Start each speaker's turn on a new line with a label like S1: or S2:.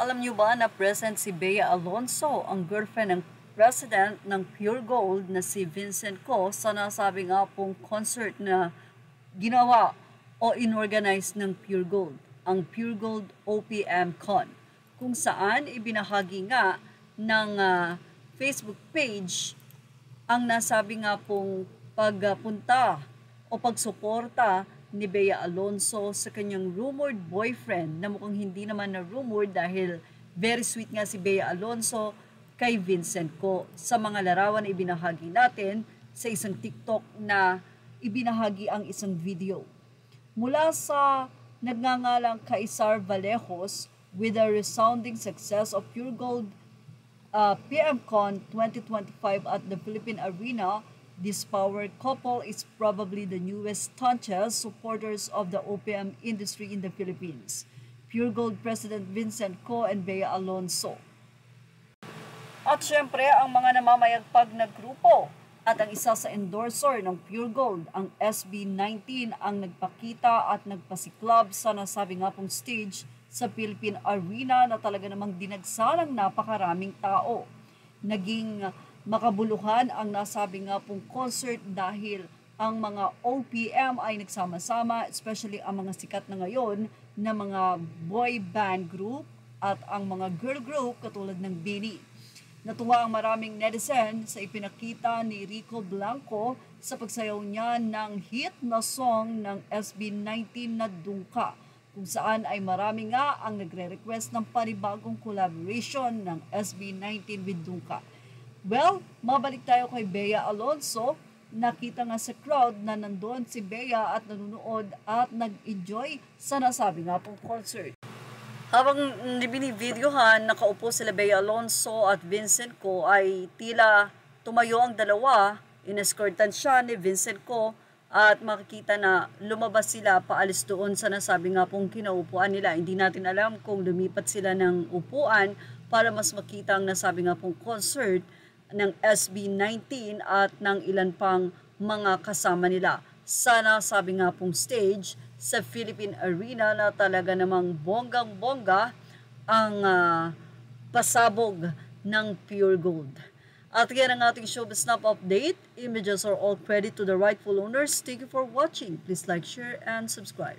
S1: Alam niyo ba na present si Bea Alonso, ang girlfriend ng president ng Pure Gold na si Vincent Co sa nasabi nga pong concert na ginawa o inorganize ng Pure Gold, ang Pure Gold OPM Con, kung saan ibinahagi nga ng Facebook page ang nasabi nga pong pagpunta o pagsuporta ni Bea Alonso sa kanyang rumored boyfriend na mukhang hindi naman na rumored dahil very sweet nga si Bea Alonso kay Vincent Co sa mga larawan na ibinahagi natin sa isang TikTok na ibinahagi ang isang video. Mula sa nagngangalang Kaisar Vallejos, with the resounding success of Pure Gold PMCon 2025 at the Philippine Arena, this power couple is probably the newest staunchest supporters of the OPM industry in the Philippines. Pure Gold President Vincent Co and Bea Alonso. At syempre, ang mga namamayagpag na grupo at ang isa sa endorser ng Pure Gold, ang SB19, ang nagpakita at nagpasiklab sa nasabi nga pong stage sa Philippine Arena na talaga namang dinagsa ng napakaraming tao. Naging makabuluhan ang nasabi nga pong concert dahil ang mga OPM ay nagsama-sama, especially ang mga sikat na ngayon na mga boy band group at ang mga girl group katulad ng BINI. Natuwa ang maraming netizen sa ipinakita ni Rico Blanco sa pagsayaw niya ng hit na song ng SB19 na Dungka, kung saan ay marami nga ang nagre-request ng panibagong collaboration ng SB19 with Dungka. Well, mabalik tayo kay Bea Alonso. Nakita nga sa crowd na nandoon si Bea at nanonood at nag-enjoy sa nasabi nga pong concert. Habang binivideohan, nakaupo sila Bea Alonso at Vincent Co ay tila tumayo ang dalawa. Inescortan siya ni Vincent Co at makikita na lumabas sila paalis doon sa nasabi nga pong kinaupuan nila. Hindi natin alam kung lumipat sila ng upuan para mas makita ang nasabi nga pong concert ng SB19 at ng ilan pang mga kasama nila sa nasabi nga pong stage sa Philippine Arena na talaga namang bonggang-bongga ang pasabog ng Pure Gold. At yan ang ating Showbiz Snap update. Images are all credit to the rightful owners. Thank you for watching. Please like, share, and subscribe.